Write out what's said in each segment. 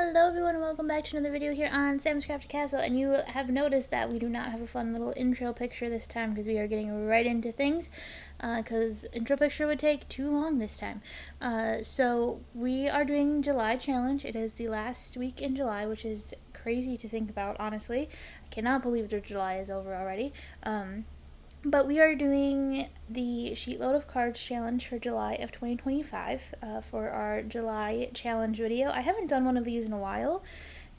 Hello everyone and welcome back to another video here on Sam's Crafted Castle, and you have noticed that we do not have a fun little intro picture this time because we are getting right into things because intro picture would take too long this time. So we are doing July challenge. It is the last week in July, which is crazy to think about, honestly. I cannot believe that July is over already. But we are doing the Sheetload of Cards challenge for July of 2025 for our July challenge video. I haven't done one of these in a while,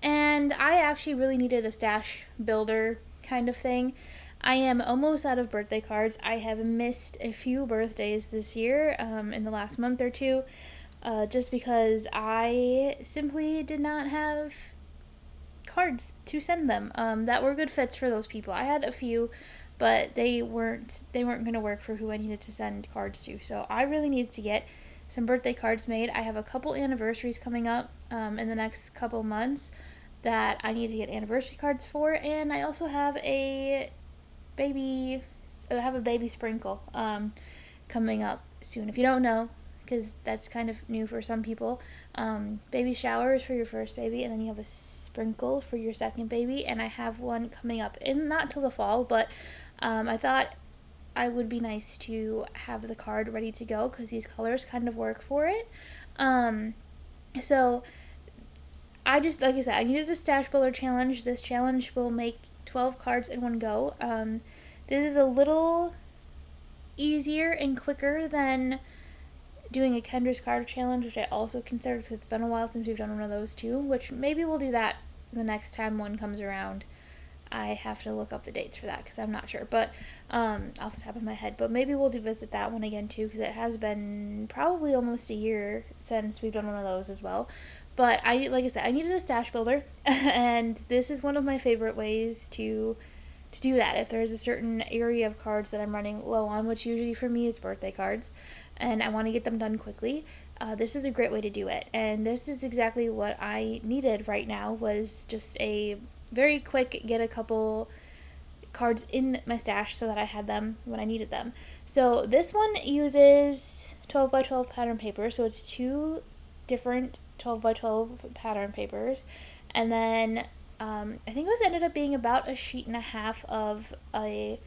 and I actually really needed a stash builder kind of thing. I am almost out of birthday cards. I have missed a few birthdays this year in the last month or two just because I simply did not have cards to send them that were good fits for those people. I had a few, but they weren't going to work for who I needed to send cards to. So I really needed to get some birthday cards made. I have a couple anniversaries coming up in the next couple months that I need to get anniversary cards for, and I also have a baby sprinkle coming up soon. If you don't know, because that's kind of new for some people, baby shower is for your first baby, and then you have a sprinkle for your second baby, and I have one coming up in not till the fall, but I thought I would be nice to have the card ready to go because these colors kind of work for it. So I just, like I said, I needed a stash builder challenge. This challenge will make 12 cards in one go. This is a little easier and quicker than doing a Kendra's card challenge, which I also considered because it's been a while since we've done one of those too, which maybe we'll do that the next time one comes around. I have to look up the dates for that because I'm not sure, but off the top of my head, but maybe we'll visit that one again too because it has been probably almost a year since we've done one of those as well. But like I said, I needed a stash builder and this is one of my favorite ways to do that. If there's a certain area of cards that I'm running low on, which usually for me is birthday cards, and I want to get them done quickly, this is a great way to do it. And this is exactly what I needed right now, was just a very quick get a couple cards in my stash so that I had them when I needed them. So this one uses 12 by 12 pattern paper, so it's two different 12 by 12 pattern papers, and then I think it ended up being about a sheet and a half of a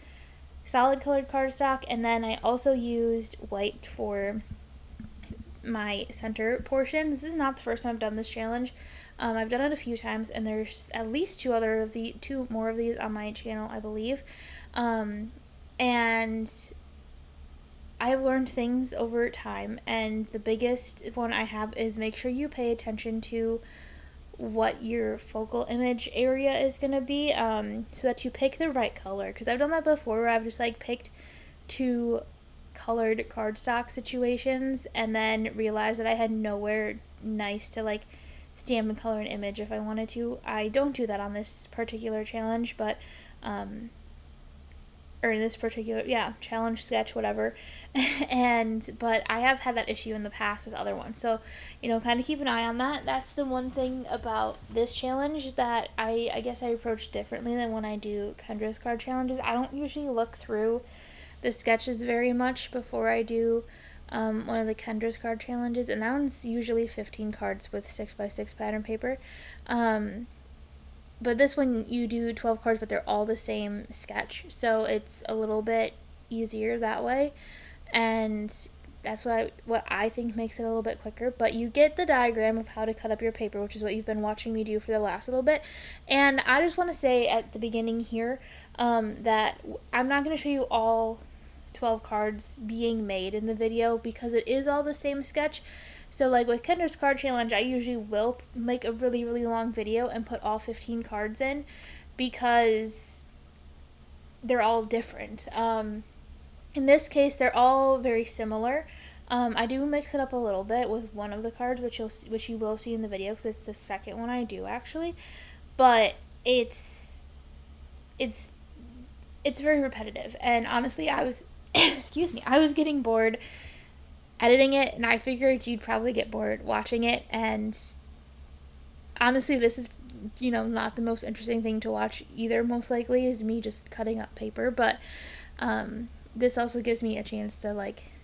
solid colored cardstock, and then I also used white for my center portion. This is not the first time I've done this challenge. I've done it a few times, and there's at least two more of these on my channel, I believe. And I have learned things over time, and the biggest one I have is make sure you pay attention to what your focal image area is going to be, so that you pick the right color, because I've done that before where I've just picked two colored cardstock situations and then realized that I had nowhere nice to stamp and color an image if I wanted to. I don't do that on this particular challenge, but or in this particular challenge, sketch, whatever. But I have had that issue in the past with other ones, so kind of keep an eye on that. That's the one thing about this challenge that I guess I approach differently than when I do Kendra's card challenges. I don't usually look through the sketches very much before I do one of the Kendra's card challenges, and that one's usually 15 cards with 6x6 pattern paper. But this one you do 12 cards, but they're all the same sketch, so it's a little bit easier that way, and that's what I think makes it a little bit quicker. But you get the diagram of how to cut up your paper, which is what you've been watching me do for the last little bit. And I just want to say at the beginning here that I'm not going to show you all 12 cards being made in the video because it is all the same sketch. So with Kendra's card challenge, I usually will make a really, really long video and put all 15 cards in because they're all different. In this case, they're all very similar. I do mix it up a little bit with one of the cards, which you will see in the video because it's the second one I do actually. But it's very repetitive, and honestly, I was I was getting bored editing it, and I figured you'd probably get bored watching it, and honestly this is not the most interesting thing to watch either. Most likely is me just cutting up paper, but this also gives me a chance to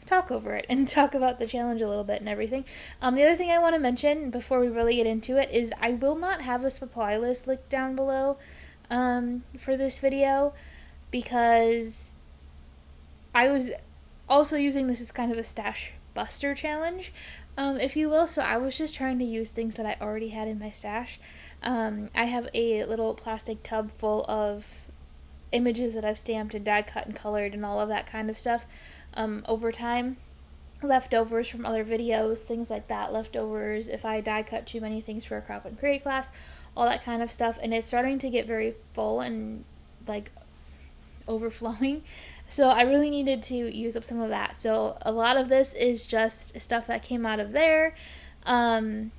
talk over it and talk about the challenge a little bit and everything. The other thing I want to mention before we really get into it is I will not have a supply list linked down below for this video, because I was also using this as kind of a stash buster challenge, if you will. So I was just trying to use things that I already had in my stash. I have a little plastic tub full of images that I've stamped and die cut and colored and all of that kind of stuff over time. Leftovers from other videos, things like that, leftovers if I die cut too many things for a crop and create class, all that kind of stuff. And it's starting to get very full and like overflowing, so I really needed to use up some of that. So a lot of this is just stuff that came out of there, and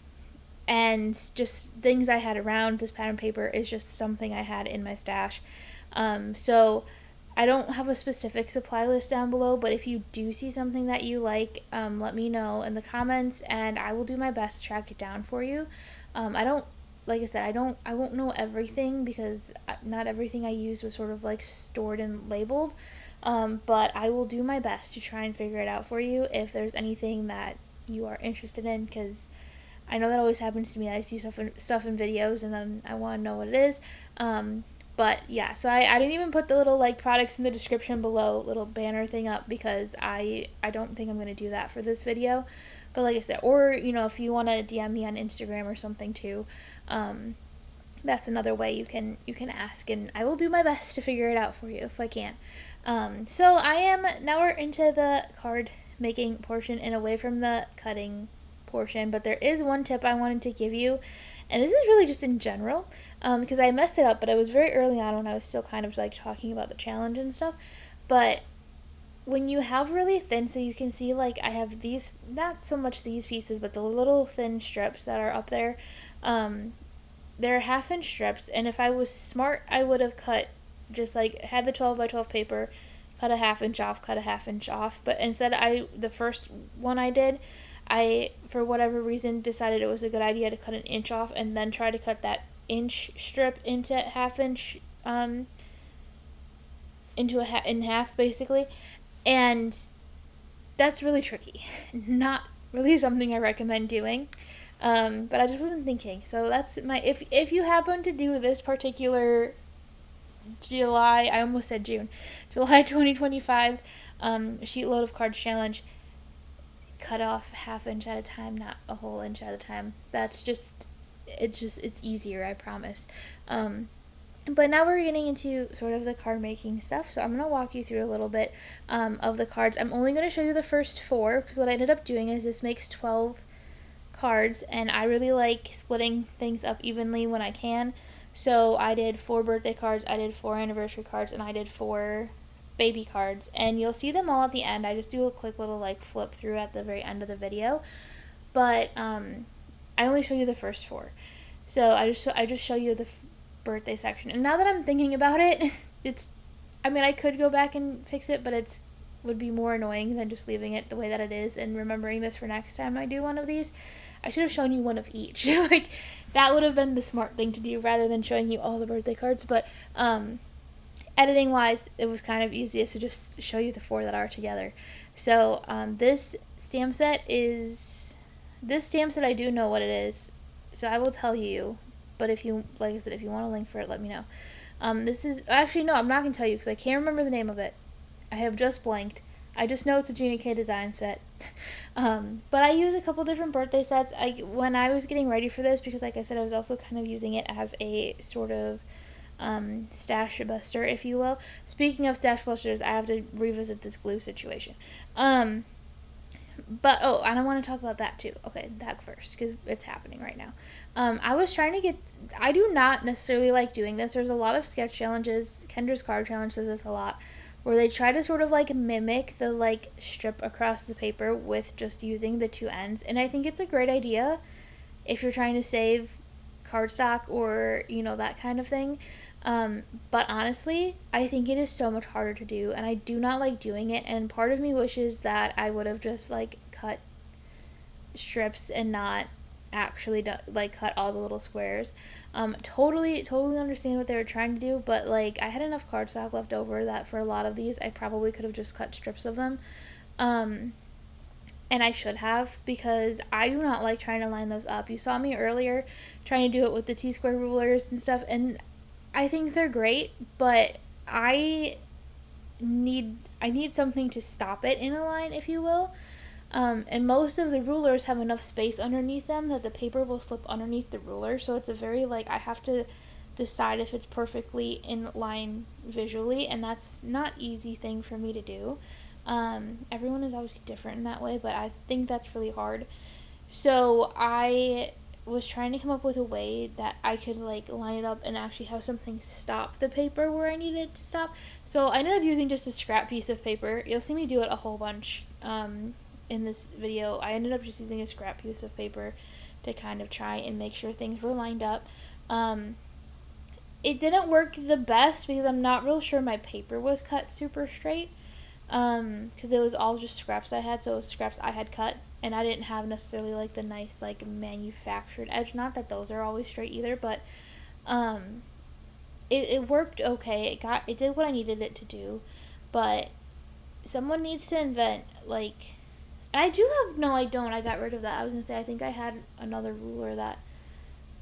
just things I had around. This pattern paper is just something I had in my stash. So I don't have a specific supply list down below, but if you do see something that you like, let me know in the comments, and I will do my best to track it down for you. Like I said, I won't know everything, because not everything I used was sort of like stored and labeled, but I will do my best to try and figure it out for you if there's anything that you are interested in, because I know that always happens to me. I see stuff in videos and then I want to know what it is. But yeah, so I didn't even put the little like products in the description below, little banner thing up, because I don't think I'm going to do that for this video. But like I said, or if you want to DM me on Instagram or something too, that's another way you can ask, and I will do my best to figure it out for you if I can. So now we're into the card making portion and away from the cutting portion, but there is one tip I wanted to give you, and this is really just in general, because I messed it up, but it was very early on when I was still kind of like talking about the challenge and stuff. But when you have really thin, so you can see like I have these, not so much these pieces, but the little thin strips that are up there, they're 1/2 inch strips, and if I was smart, I would have cut, just like had the 12 by 12 paper, cut a 1/2 inch off, cut a 1/2 inch off, but instead the first one I did, I, for whatever reason, decided it was a good idea to cut an inch off and then try to cut that inch strip into 1/2 inch, in half basically, and that's really tricky. Not really something I recommend doing, but I just wasn't thinking. So that's my, if you happen to do this particular July, I almost said June, July 2025 Sheetload of Cards challenge, cut off 1/2 inch at a time, not a whole inch at a time. That's just, it's easier, I promise. But now we're getting into sort of the card making stuff, so I'm going to walk you through a little bit of the cards. I'm only going to show you the first 4, because what I ended up doing is this makes 12 cards, and I really like splitting things up evenly when I can. So I did 4 birthday cards, I did 4 anniversary cards, and I did 4 baby cards, and you'll see them all at the end. I just do a quick little like flip through at the very end of the video, but I only show you the first 4. So I just show you the birthday section. And now that I'm thinking about it, I mean, I could go back and fix it, but it would be more annoying than just leaving it the way that it is and remembering this for next time I do one of these. I should have shown you one of each. Like, that would have been the smart thing to do rather than showing you all the birthday cards. But editing wise, it was kind of easiest to just show you the 4 that are together. So this stamp set, I do know what it is, so I will tell you. But if you, like I said, if you want a link for it, let me know. This is, actually no, I'm not going to tell you because I can't remember the name of it. I have just blanked. I just know it's a Gina K design set. But I use a couple different birthday sets. When I was getting ready for this, because like I said, I was also kind of using it as a sort of stash buster, if you will. Speaking of stash busters, I have to revisit this glue situation. But, oh, and I want to talk about that too. Okay, that first, because it's happening right now. I was trying to get, I do not necessarily like doing this. There's a lot of sketch challenges. Kendra's card challenge does this a lot, where they try to sort of like mimic the like strip across the paper with just using the 2 ends. And I think it's a great idea if you're trying to save cardstock or, you know, that kind of thing. But honestly, I think it is so much harder to do, and I do not like doing it, and part of me wishes that I would have just like cut strips and not actually cut all the little squares. Totally understand what they were trying to do, but like I had enough cardstock left over that for a lot of these I probably could have just cut strips of them. And I should have, because I do not like trying to line those up. You saw me earlier trying to do it with the T-square rulers and stuff, and I think they're great, but I need something to stop it in a line, if you will. And most of the rulers have enough space underneath them that the paper will slip underneath the ruler, so it's a very, like, I have to decide if it's perfectly in line visually, and that's not easy thing for me to do. Everyone is obviously different in that way, but I think that's really hard. So I was trying to come up with a way that I could, like, line it up and actually have something stop the paper where I needed it to stop. So I ended up using just a scrap piece of paper. You'll see me do it a whole bunch in this video. I ended up just using a scrap piece of paper to kind of try and make sure things were lined up. It didn't work the best because I'm not real sure my paper was cut super straight, because it was all just scraps I had, so it was scraps I had cut, and I didn't have necessarily, like, the nice, like, manufactured edge. Not that those are always straight either, but it worked okay. It did what I needed it to do, but someone needs to invent, like, and I do have, no, I don't, I got rid of that. I was gonna say, I think I had another ruler that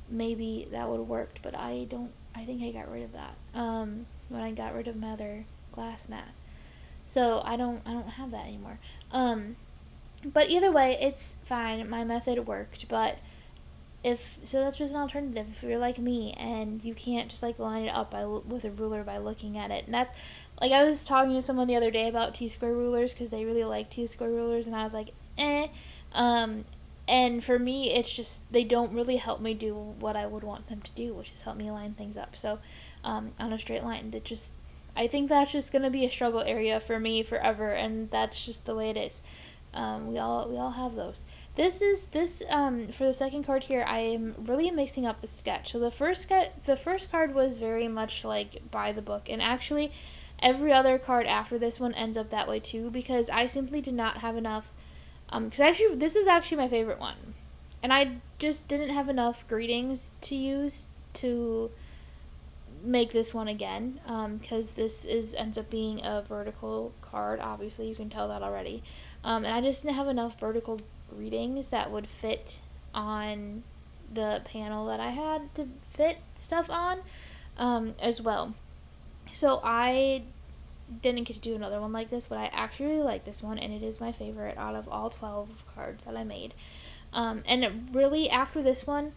maybe that would have worked, but I think I got rid of that when I got rid of my other glass mat. So I don't have that anymore. But either way, it's fine. My method worked, but so that's just an alternative. If you're like me and you can't just, like, line it up with a ruler by looking at it, and that's, like, I was talking to someone the other day about T-square rulers because they really like T-square rulers, and I was like, and for me, it's just, they don't really help me do what I would want them to do, which is help me line things up. So on a straight line, I think that's just going to be a struggle area for me forever, and that's just the way it is. We all have those. This for the second card here, I am really mixing up the sketch. So the first card was very much like by the book, and actually every other card after this one ends up that way too, because I simply did not have enough, because actually this is actually my favorite one, and I just didn't have enough greetings to use to make this one again, because this ends up being a vertical card. Obviously you can tell that already, and I just didn't have enough vertical greetings that would fit on the panel that I had to fit stuff on, as well. So I didn't get to do another one like this, but I actually really like this one, and it is my favorite out of all 12 cards that I made. And really, after this one,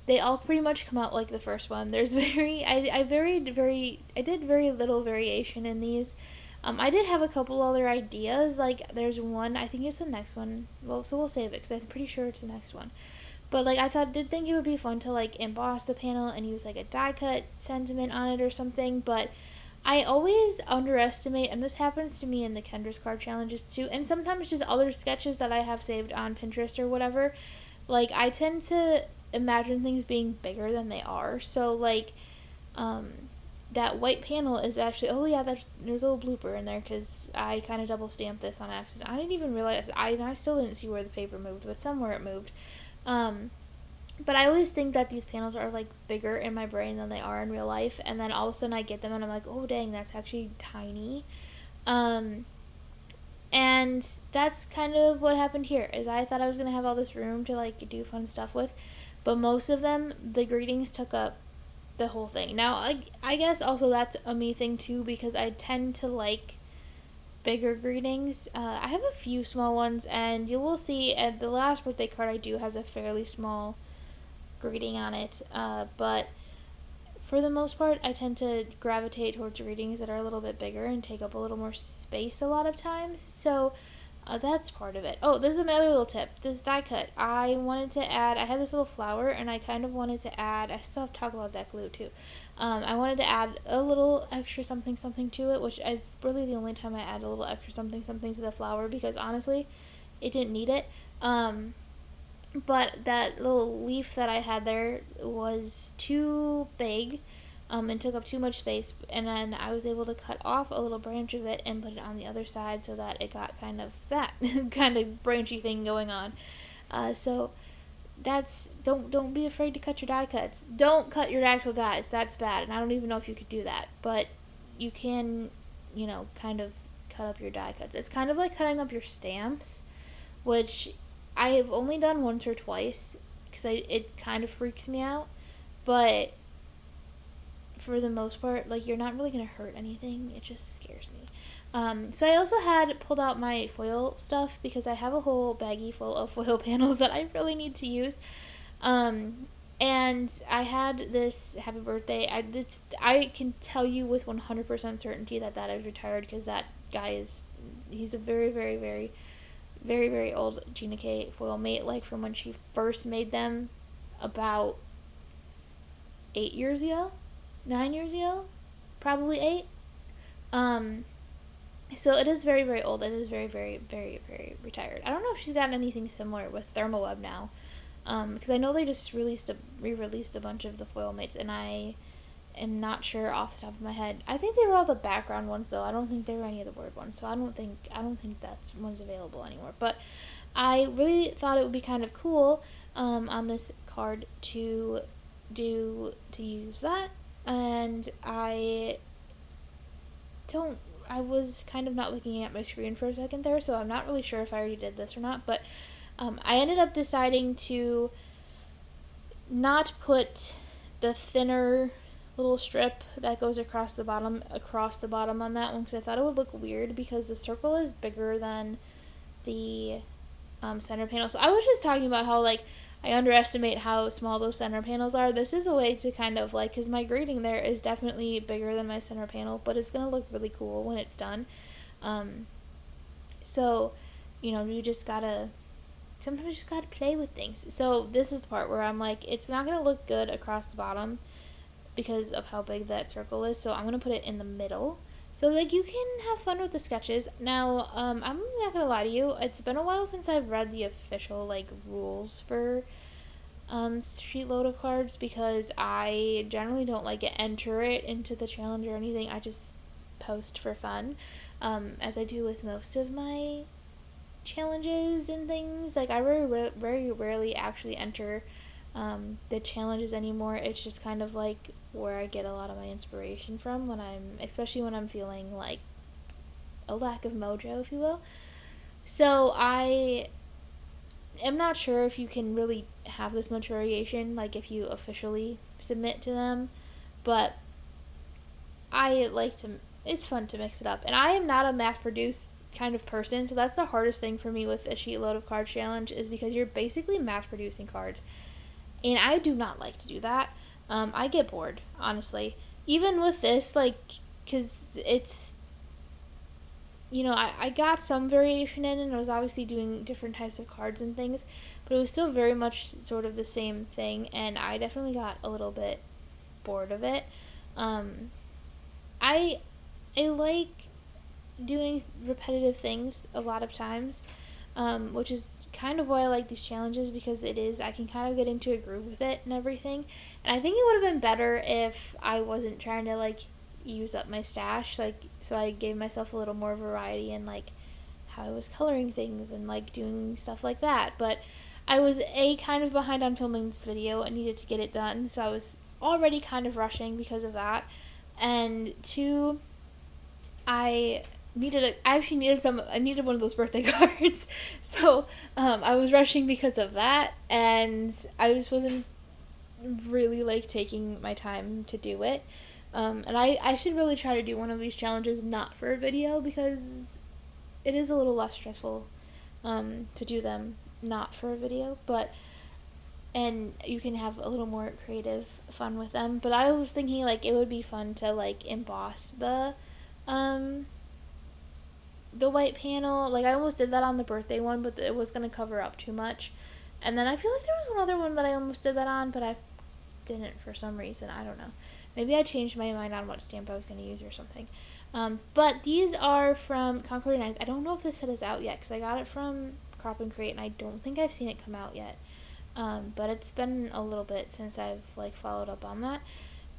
they all pretty much come out like the first one. There's I did very little variation in these. I did have a couple other ideas, like there's one, I think it's the next one, well, so we'll save it, because I'm pretty sure it's the next one. But, like, did think it would be fun to, like, emboss the panel and use, like, a die cut sentiment on it or something, but I always underestimate, and this happens to me in the Kendra's card challenges too, and sometimes just other sketches that I have saved on Pinterest or whatever. Like, I tend to imagine things being bigger than they are. So, like, that white panel is actually, oh yeah, there's a little blooper in there, because I kind of double stamped this on accident. I didn't even realize, I still didn't see where the paper moved, but somewhere it moved. But I always think that these panels are, like, bigger in my brain than they are in real life, and then all of a sudden I get them and I'm like, oh dang, that's actually tiny. And that's kind of what happened here, is I thought I was going to have all this room to, like, do fun stuff with, but most of them, the greetings took up the whole thing. Now, I guess also that's a me thing too, because I tend to like bigger greetings. I have a few small ones, and you will see at the last birthday card I do has a fairly small greeting on it, but for the most part I tend to gravitate towards greetings that are a little bit bigger and take up a little more space a lot of times, so that's part of it. Oh, this is another little tip. This die cut, I wanted to add, I had this little flower, and I kind of wanted to add, I still have to talk about that glue too, I wanted to add a little extra something to it, which is really the only time I add a little extra something to the flower, because honestly it didn't need it, but that little leaf that I had there was too big, and took up too much space, and then I was able to cut off a little branch of it and put it on the other side, so that it got kind of that kind of branchy thing going on. So that's, don't be afraid to cut your die cuts. Don't cut your actual dies. That's bad, and I don't even know if you could do that, but you can, kind of cut up your die cuts. It's kind of like cutting up your stamps, which I have only done once or twice because it kind of freaks me out. But for the most part, like, you're not really going to hurt anything. It just scares me. So I also had pulled out my foil stuff because I have a whole baggie full of foil panels that I really need to use. And I had this happy birthday. I can tell you with 100% certainty that is retired because that guy he's a very, very, very, very, very old Gina K foil mate, like from when she first made them about 8 years ago, 9 years ago, probably 8. So it is very, very old. It is very, very, very, very retired. I don't know if she's gotten anything similar with Thermoweb now, because I know they just re-released a bunch of the foil mates, and I am not sure off the top of my head. I think they were all the background ones though. I don't think they were any of the word ones, so I don't think that's one's available anymore. But I really thought it would be kind of cool on this card to use that, and I was kind of not looking at my screen for a second there, so I'm not really sure if I already did this or not, but I ended up deciding to not put the thinner little strip that goes across the bottom on that one because I thought it would look weird because the circle is bigger than the center panel. So I was just talking about how, like, I underestimate how small those center panels are. This is a way to kind of, like, because my grading there is definitely bigger than my center panel, but it's going to look really cool when it's done. So, sometimes you just gotta play with things. So this is the part where I'm like, it's not going to look good across the bottom because of how big that circle is, so I'm going to put it in the middle. So, like, you can have fun with the sketches. Now, I'm not gonna lie to you, it's been a while since I've read the official, like, rules for Sheetload of cards because I generally don't, like, enter it into the challenge or anything. I just post for fun, as I do with most of my challenges and things. Like, I very rarely actually enter the challenges anymore. It's just kind of like where I get a lot of my inspiration from especially when I'm feeling like a lack of mojo, if you will. So I am not sure if you can really have this much variation, like if you officially submit to them, but it's fun to mix it up. And I am not a mass-produced kind of person, so that's the hardest thing for me with a Sheetload of Cards challenge is because you're basically mass-producing cards. And I do not like to do that. I get bored, honestly. Even with this, like, because it's, I got some variation in, and I was obviously doing different types of cards and things, but it was still very much sort of the same thing, and I definitely got a little bit bored of it. I like doing repetitive things a lot of times, which is kind of why I like these challenges because I can kind of get into a groove with it and everything. And I think it would have been better if I wasn't trying to, like, use up my stash, like, so I gave myself a little more variety in, like, how I was coloring things and, like, doing stuff like that. But I was kind of behind on filming this video and needed to get it done, so I was already kind of rushing because of that. And 2, I needed one of those birthday cards, so I was rushing because of that, and I just wasn't really, like, taking my time to do it, and I should really try to do one of these challenges not for a video because it is a little less stressful to do them not for a video, and you can have a little more creative fun with them. But I was thinking, like, it would be fun to, like, emboss the white panel. Like, I almost did that on the birthday one, but it was going to cover up too much. And then I feel like there was one other one that I almost did that on, but I didn't for some reason. I don't know. Maybe I changed my mind on what stamp I was going to use or something. But these are from Concord & I don't know if this set is out yet, because I got it from Crop and Crate, and I don't think I've seen it come out yet. But it's been a little bit since I've, like, followed up on that.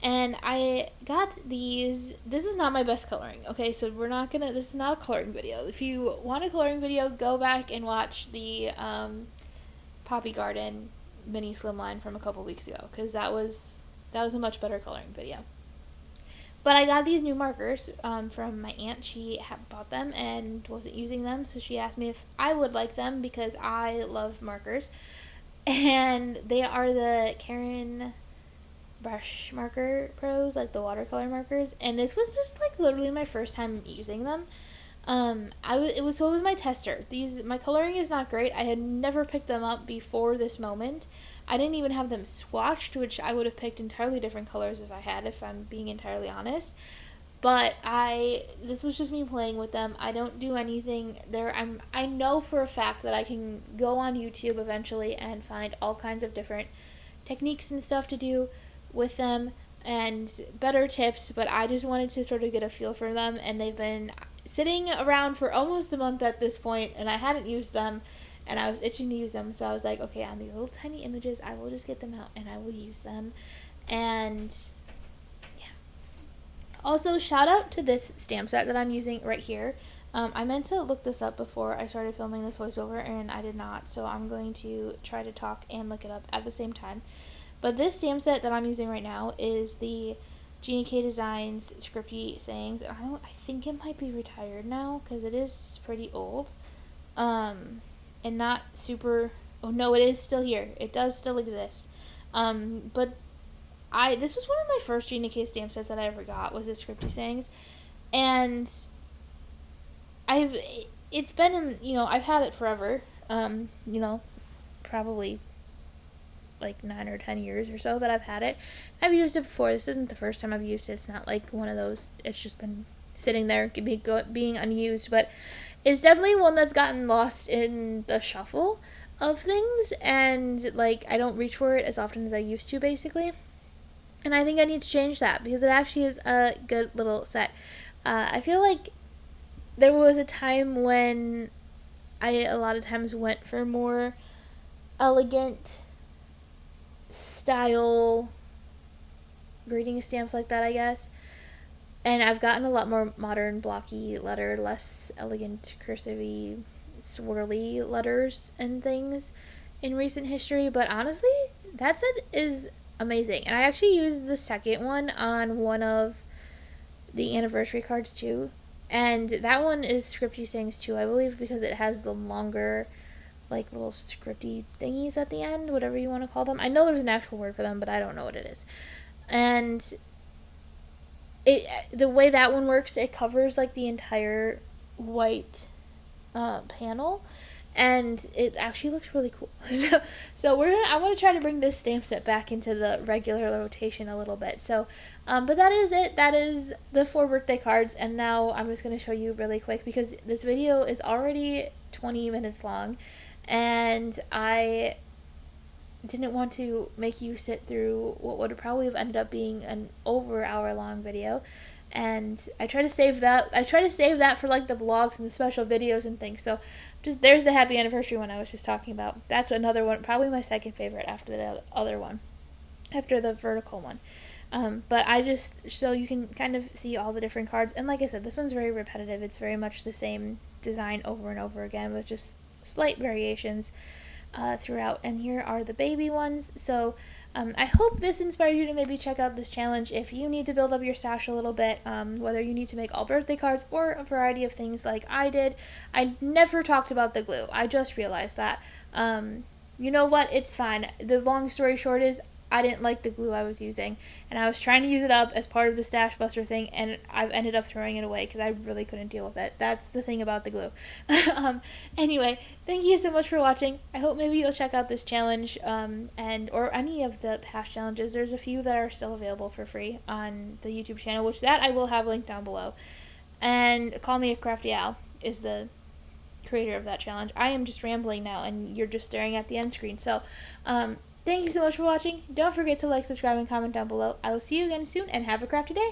And I got these. This is not my best coloring. Okay, so this is not a coloring video. If you want a coloring video, go back and watch the Poppy Garden mini slimline from a couple weeks ago, because that was a much better coloring video. But I got these new markers from my aunt. She had bought them and wasn't using them, so she asked me if I would like them because I love markers. And they are the Karen brush marker pros, like the watercolor markers. And this was just like literally my first time using them. It was my tester. My coloring is not great. I had never picked them up before this moment. I didn't even have them swatched, which I would have picked entirely different colors if I had, if I'm being entirely honest. But this was just me playing with them. I don't do anything there. I know for a fact that I can go on YouTube eventually and find all kinds of different techniques and stuff to do with them and better tips, but I just wanted to sort of get a feel for them, and they've been sitting around for almost a month at this point, and I hadn't used them, and I was itching to use them, so I was like, okay, on these little tiny images, I will just get them out and I will use them. And yeah. Also, shout out to this stamp set that I'm using right here. I meant to look this up before I started filming this voiceover, and I did not, so I'm going to try to talk and look it up at the same time. But this stamp set that I'm using right now is the Gina K Designs Scripty Sayings. I think it might be retired now because it is pretty old. And not super... Oh, no, it is still here. It does still exist. But this was one of my first Gina K stamp sets that I ever got, was this Scripty Sayings. And it's been in, I've had it forever. Probably like 9 or 10 years or so that I've had it. I've used it before. This isn't the first time I've used it. It's not like one of those, it's just been sitting there being unused, but it's definitely one that's gotten lost in the shuffle of things, and like I don't reach for it as often as I used to, basically. And I think I need to change that because it actually is a good little set. I feel like there was a time when I a lot of times went for more elegant style greeting stamps like that, I guess. And I've gotten a lot more modern, blocky letter, less elegant, cursive-y, swirly letters and things in recent history. But honestly, that set is amazing. And I actually used the second one on one of the anniversary cards too. And that one is Scripty Sayings too, I believe, because it has the longer, like, little scripty thingies at the end, whatever you want to call them. I know there's an actual word for them, but I don't know what it is. And the way that one works, it covers like the entire white panel, and it actually looks really cool. So I want to try to bring this stamp set back into the regular rotation a little bit. So but that is it. That is the 4 birthday cards, and now I'm just going to show you really quick because this video is already 20 minutes long, and I didn't want to make you sit through what would probably have ended up being an over hour-long video. And I try to save that. For like the vlogs and the special videos and things. So there's the happy anniversary one I was just talking about. That's another one, probably my second favorite after the other one, after the vertical one. But so you can kind of see all the different cards. And like I said, this one's very repetitive. It's very much the same design over and over again with just slight variations throughout. And here are the baby ones. So I hope this inspired you to maybe check out this challenge if you need to build up your stash a little bit, whether you need to make all birthday cards or a variety of things like I did. I never talked about the glue. I just realized that. You know what? It's fine. The long story short is I didn't like the glue I was using, and I was trying to use it up as part of the Stash Buster thing, and I've ended up throwing it away because I really couldn't deal with it. That's the thing about the glue. Anyway, thank you so much for watching. I hope maybe you'll check out this challenge or any of the past challenges. There's a few that are still available for free on the YouTube channel, which I will have linked down below. And Call Me a Crafty Owl is the creator of that challenge. I am just rambling now, and you're just staring at the end screen. So, thank you so much for watching. Don't forget to like, subscribe, and comment down below. I will see you again soon, and have a crafty day.